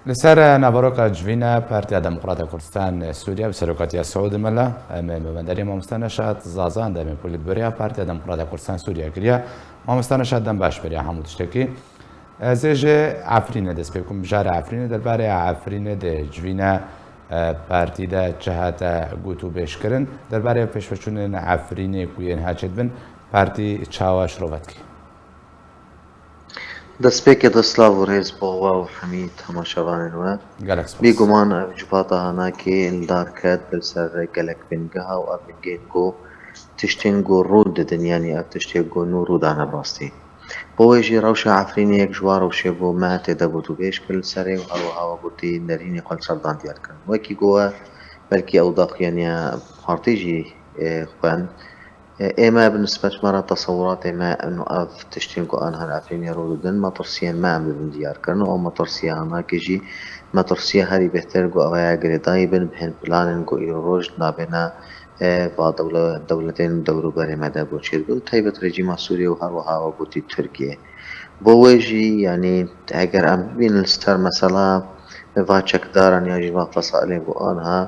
لسر نافاروكا جوینا پارتیا دموکرات کردستان سووریا به سەرۆکاتی سعود مەلا بەبەندەری مامۆستا نەشات زازان دەمێ پولیت بەریا پارتیا دموکرات کردستان سووریا کردیا مامۆستا نەشات دەم باش بەریا هەموو تشتێکی زێژێ عفرینە دەست پێ بکەم بژارە عفرینە دەربارەی عفرینە جوینە پارتیدا چهاتە گوت و بێشکردن دەربارەی پێشوەچوونە عفرینێک و یەن هاچێت بن پارتی چاوا شرۆڤەتکی دەستپێکێ دەستلااو و ڕێز بۆوا و هەمی تەماشاوانن وە بێگومان جوپاتە هەناکێ ئلدارکات لەسەر گەلک بنگەها و ئەبنگێت گۆ تشتێن گۆ ڕوو دەدنیانی ئەف تشتێک گۆ و ڕوودانە ڕاستی بۆوەژی ڕەوشە عفرینەیەک ژوار ڕەوشێ بۆ ما تێدەبوت و بێش کرد سەرێ و هەروەهاوە گوتی نەرینی قەل سەردان دیارکردن وەکی گۆوە بەلکی ئەو داقیێنە پارتیژی خوێن ئێمە بنسبەت مەرە تەسەورات ئێمە ئەف تشتین و ئەنهار عفرینی ڕوودن مەترسیان ما ببن دیارکردن و ئەو مەترسیە هەناکێژی مەترسیە هەری بهتر گۆ ئەوەیە گرێدایی بن بهێن پلانن گۆ ئیر ڕۆژ نابێنە دەوڵەتێن دەوروبەرێمەدا بۆ چێت بوو تایبەت ڕێژیما سووریە و هەروەهاوە گوتی تورکیە بۆ وێژی ینی ئەگەر ئەم ببینن ستەر مەسەلا ڤا چەکداران یاژی ڤا فەسائلێ بۆ ئانها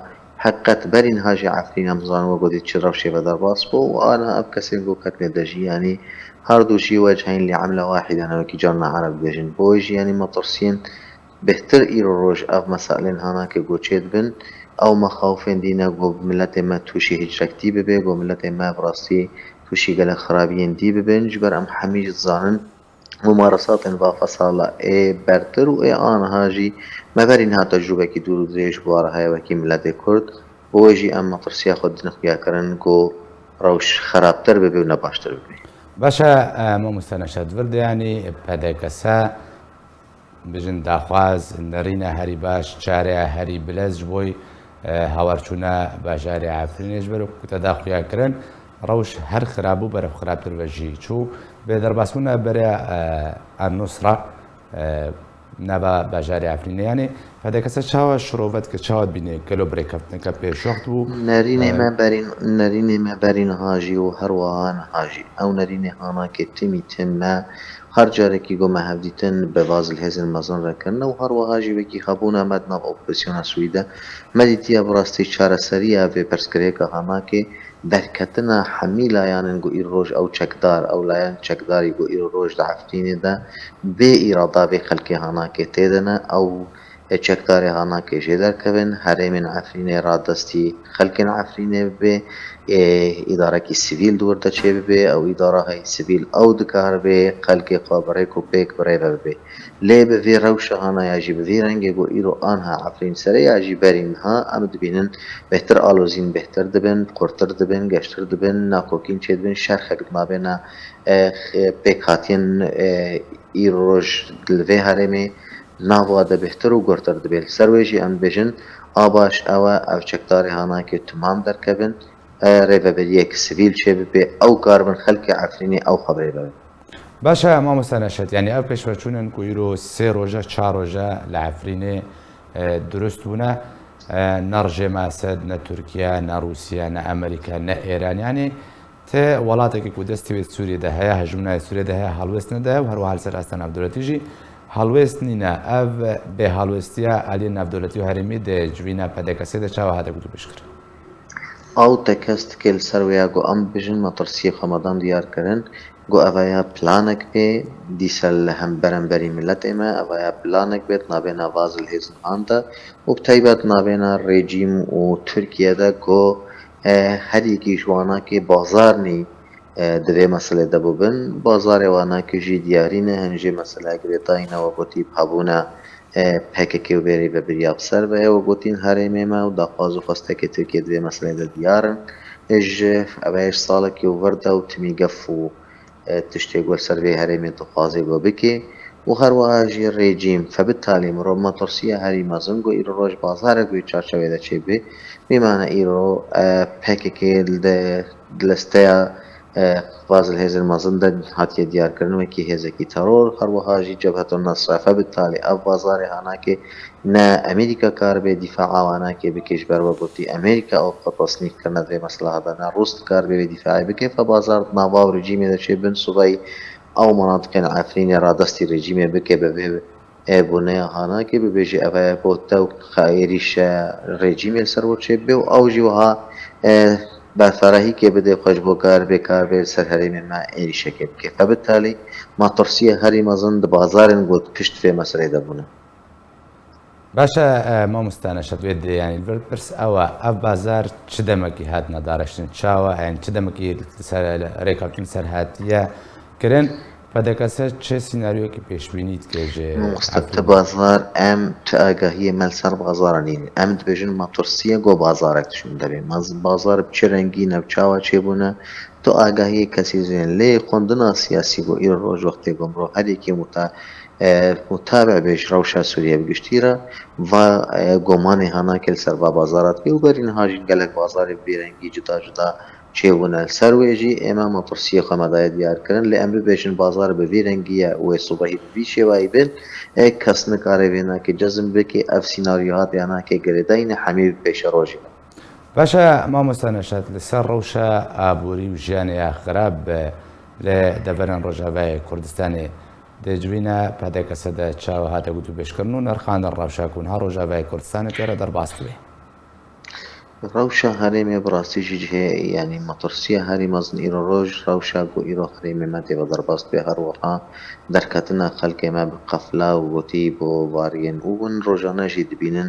حقت برین هاجی عفرین همزان و گودی چه روشی و در باس بو و أنا أبكسر جو كتني دجي يعني هردو شي وجهين لعملة واحدة أنا وكي جرنا عرب بيجن بوجي يعني مطرسين بهتر إيرو روج أو مسائلين هناك جو تشيد بن أو مخاوفين دينا جو ملت ما توشي هجركتي ببي جو ملت ما براسي توشي قال خرابين دي ببن جبر أم حميج الظانن ممارسات فصالة برتر و أنا هاجي ما برينها تجربة كي دور دريج بوارها وكي ملت كرد بوجي أما ترسيا خود نخيا كرن جو روش خرابتر ببي و نباشتر ببي باشا ما مستنشد ورد يعني پدکسا بجن داخواز نرینه هری باش چاره هری بلز بوی هاورچونا باجاری عفرینش برو کتا داخویا کرن روش هر خرابو برف خرابتر وجی چو به درباسونا برای النصرة نبا باجاری عفرینه یعنی پدکسا چاوا شروعات که چاوا بینه کلو بریکفت نکا پیش وقت بو نرینه ما برین هاجی و هر وان هاجی او نرینه هانا که تمی تم ما هر جاره کی گو مهودیتن به وازل هزن مزن رکن و هر وهاجی وکی خبونا مدنا اپوزیسیون سویدا مدیتیا براستی چاره سریه و پرسکری که هانا که درکتنا حمیلا یعنی گو ایر روج او چکدار او لایان چکداری گو ایر روج دعفتینه ده به اراده به خلقی هانا که تیدنه او چکداری هانا که جدر کبن هرمین عفرینه را دستی خلقین عفرینه به اداره کی سیویل دورده چه به او اداره های سیویل او دکار به خلق خبره کو پیک برای به لی به وی روش هانا یاجی به وی رنگ گو ایرو آنها عفرین سری یاجی برین ها امد بینن بهتر آلوزین بهتر دبن قرتر دبن گشتر دبن ناکوکین چه دبن شرخ ما بین پیک هاتین ایرو روش دلوی هرمه ناواده بهتر و گرتر دبیل سرویجی ام بجن آباش او چکداری هانا که تمام در کبن ریوبریک سیویل چه به او کاربن خلق عفرینی او خبری ببین باشا ما مستنشد يعني او كشفچونن كويرو 3 روجا 4 روجا لعفرينه درست بونا نرجع ماسد نا تركيا نا روسيا نا امريكا نا ايران يعني ته ولاتك كودستي سوريا ده هي هجمنا سوريا ده هي هالوستن ده وهر وحال سر استن عبدالتيجي هالوستنينا اف به هالوستيا علي نفدولتي وهرمي ده جوينا پدکسه ده چاو هدا گدو بشکر او تکست کل سرویا گو ام بجن مطرسی خمدان دیار کرن گو اویا پلانک به دیسل هم برم بری ملت اما اویا پلانک بیت نابینا وازل هزن آندا و بتایبت نابینا رژیم و ترکیه دا گو هر یکی جوانا که بازار نی دوی مسئله دبو بن بازار وانا که جی دیاری نه هنجی مسئله گریتاینا و بوتی بحبونا پککی و بری و بری افسر و گوتین هرمی ما و داخوازو خواسته که ترکیه دوی مسئله دا دیارن اج اویش ساله که ورده و تمی گفو تشتي قول سربي هرمي تقاضي قو بكي وهر جي الريجيم فبالتالي مرو ترسية هري مازن قو إيرو روج بازار قو يتشارشوه دا چي بي بمعنى إيرو باكيكي دلستيا فازل هزر مازن دا هاتي ديار کرن وكي هزكي ترور هر جي جبهة النصر فبالتالي أف بازار هاناكي نا أمريكا كار بي دفاع واناكي بكيش بروا قوتي أمريكا أو تصنيف كرنا في مسألة هذا نا روس كار بي دفاعي بكي فبازار ناواو رجيمي دا شي بن صبي أو مناطق عفرين رادستي رجيمي بكي ببه بۆنەیە هاناکێ ببێژێ ئەڤایە بۆتە و خائێریشە ڕێجیمێ سەرۆچێ بێ و ئەو ژیوها بەفەرەهی کێ بدێ خۆش بۆ کار بێکار بێ سەر هەرێمێ ما عێریشەکێ بکێ فبالتالي ماتۆرسیە هەری مەزن di bazarên got pişt vê meselê de bûne. باشە مامۆستانەشەت وێ ینی پرس ئەوە ئەف بازار چ دەمەکی هاتنە داڕشتن چاوە هەن چ دەمەکی ڕێکاوتن سەرهاتیە کرن پەدەکەسە چه سینناریۆکی پێشببینیت کێژێ مستەفتە بازار ئەم تو ئاگاهیە مەلسەر بازارە نین ئەم دبێژن ماتۆرسیە گۆ بازارێک شون دەبێ مەز بازار بچ ڕەنگی نەوچاوە چێبوونە تۆ ئاگاهی کەسی زێن لێ خوندنا سیاسی بۆ ئیر ڕۆژ وەختی گۆمڕۆ هەرێکی متابع بێژ ڕەوشە سووریە بگشتیرە و گۆمانی هەناکل سەر با بازارات پێ و بەرین هاژین گەلک بازارێ بێرەنگی جدا جدا چێبوونە سەروێژی ئێمە مەترسیە خەمەدایە دیارکردن لە ئەم ببێژن بازار بە ڤێرەنگیە وێ سوبەهی بی شێوایی بن کەس نکارێ وێناکە جەزم بکێ ئەف سینناریۆهات یاناکێ گەرێداینە حەمی پێشە ڕۆژی باشە مامۆستانەشات لەسەر ڕەوشە ئابووری و ژیانەیە خراپ لە دەبەرن ڕۆژاوای کوردستانی دەجوینە پادێکەسەدە چاوە هاتە گوت و بێشکردن و نرخانە ڕەوشاکوون ها ڕۆژاوای کوردستانی تێرە دەرباستوێ ڕەوشە هەرێمێ بڕاستیژی هەیە ینی مەترسیە هەری مەزن ئیرۆ ڕۆژ ڕەوشە بۆ ئیرۆ خرێمێمە تێبە دەرباست پێ هەروەها دەرکەتنە خەلکێمە قەفلا و گوتی بۆ واریێن وون ڕۆژانەژی دبینن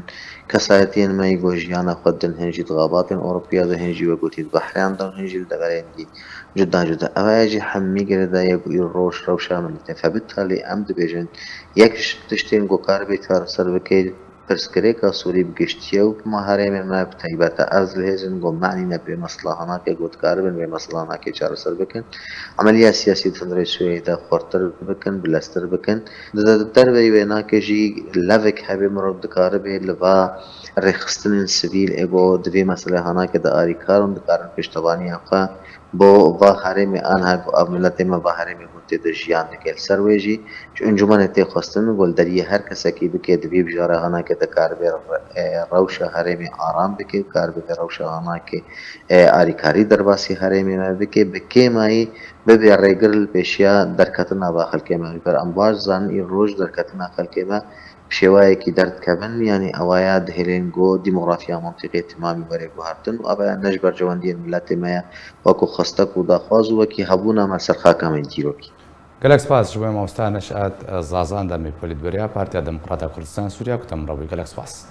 کەسایەتێن مەی گۆژیانە خوددن هێنجی دغاباتن ئۆروپیا دە هێنجی وە گوتیت بەحریان دە هێنجی دەبەرێندی جدا جدا ئەوەیەژی هەممی گەرەدایە بۆ ئیر ڕۆژ ڕەوشە منیتە فەبتالی ئەم دەبێژن یەکش تشتێن گۆکار بێت چارەسەر بکەیت پرسکرێکە سووری بگشتیە و ما هەرێمێن ما تایبەتە ئەز لێزن گۆمانی نەبێ مەسڵەهاناکە گوتکار بن بێ مەسڵاناکێ چارەسەر بکەن ئەمەلیا سیاسی تەندڕی سوێدا خۆرتر بکەن بلەستر بکەن دەربەی وێناکەژی لەڤێک هەبێ مرۆڤ دکارە بێ لەڤا ڕێخستنن سڤیل ئێگۆ دەبێ مەسلە هەناکە دە ئاریکارن دکارن پشتەوانیانخوا بۆ ڤا هەرێمی ئانها ئەو ملەتێمە ڤا هەرێمی تێدە ژیان دەکەێت سەروێژی ئەنجومەنە تێخواستن گۆلدەریە هەر کەسێکی بکێت دەبێ بژارە هەناکە دەکاربێ ڕەوشە هەرێمی ئارام بکێت کار بکە ڕەوشە هەناکێ ئاریکاری دەرباسی هەرێمێمە بکێ بکێمایی ببێ ڕێگر پێشیا دەرکەتنا با خەلکێمە بەر ئەم باش زانئی ڕۆژ دەرکەتنا خەلکێمە شێوایەکی دەردکەبن ینی ئەوایە دهێلێن گۆ دیمۆغرافیا منتیقی تمامی وەرێک بهاتن و ئەبە نەش بەرجەوەندیە ملەتێمەیە وەکو خستەک و داخواز و وەکی هەبوونە سەر خاکەمەی دیرۆکی گەلەک سپاس ji bo مامۆستانەشات زازان دەمی پۆلیتبەریا پارتیا دموکراتە کوردستان سووریا کوتەمڕەوەی گەلەک سپاس